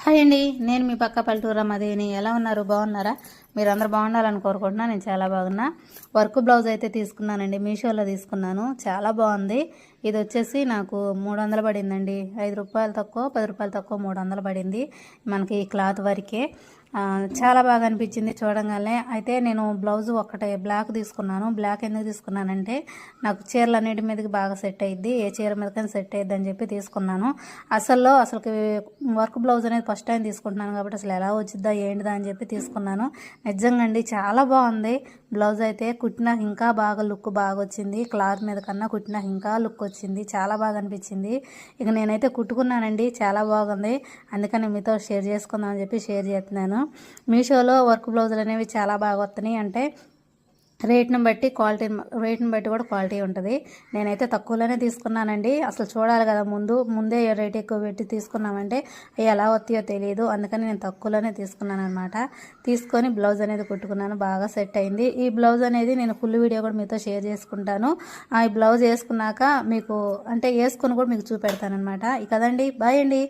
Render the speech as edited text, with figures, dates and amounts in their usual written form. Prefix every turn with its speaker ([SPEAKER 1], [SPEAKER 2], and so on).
[SPEAKER 1] Hi అండి, నేను మీ పక్క పల్లెటూరు రమాదేవిని. ఎలా ఉన్నారు? బాగున్నారా? మీరందరూ బాగుండాలని కోరుకుంటున్నా. నేను చాలా బాగున్నా. వర్క్ బ్లౌజ్ అయితే తీసుకున్నానండి, మీషోలో తీసుకున్నాను. చాలా బాగుంది. ఇది వచ్చేసి నాకు 300 పడిందండి. 5 రూపాయలు తక్కువ, 10 రూపాయలు తక్కువ, 300 పడింది మనకి ఈ క్లాత్ వరకే. చాలా బాగా అనిపించింది చూడంగానే. అయితే నేను బ్లౌజ్ ఒక్కటే బ్లాక్ తీసుకున్నాను. బ్లాక్ ఎందుకు తీసుకున్నానంటే నాకు చీరలు అన్నిటి మీదకి బాగా సెట్ అయ్యిద్ది, ఏ చీర మీదకైనా సెట్ అయ్యిద్ది అని చెప్పి తీసుకున్నాను. అసలుకి వర్క్ బ్లౌజ్ అనేది ఫస్ట్ టైం తీసుకుంటున్నాను కాబట్టి అసలు ఎలా వచ్చిద్దా ఏంటిదా అని చెప్పి తీసుకున్నాను. నిజంగా అండి చాలా బాగుంది బ్లౌజ్. అయితే కుట్టినాక ఇంకా బాగా లుక్ బాగా వచ్చింది. క్లాత్ మీద కన్నా కుట్టినాక ఇంకా లుక్ వచ్చింది. చాలా బాగా అనిపించింది. ఇక నేనైతే కుట్టుకున్నానండి, చాలా బాగుంది. అందుకని మీతో షేర్ చేసుకుందాం అని చెప్పి షేర్ చేస్తున్నాను. మీషోలో వర్క్ బ్లౌజులు అనేవి చాలా బాగా వస్తున్నాయి. అంటే రేట్ని బట్టి కూడా క్వాలిటీ ఉంటుంది. నేనైతే తక్కువలోనే తీసుకున్నానండి. అసలు చూడాలి కదా, ముందే రేట్ ఎక్కువ పెట్టి తీసుకున్నామంటే అవి ఎలా వస్తాయో తెలియదు. అందుకని నేను తక్కువలోనే తీసుకున్నాను అనమాట. తీసుకొని బ్లౌజ్ అనేది కుట్టుకున్నాను, బాగా సెట్ అయింది. ఈ బ్లౌజ్ అనేది నేను ఫుల్ వీడియో కూడా మీతో షేర్ చేసుకుంటాను. ఈ బ్లౌజ్ వేసుకున్నాక మీకు అంటే వేసుకొని కూడా మీకు చూపెడతాను అనమాట. కదండి, బాయ్ అండి.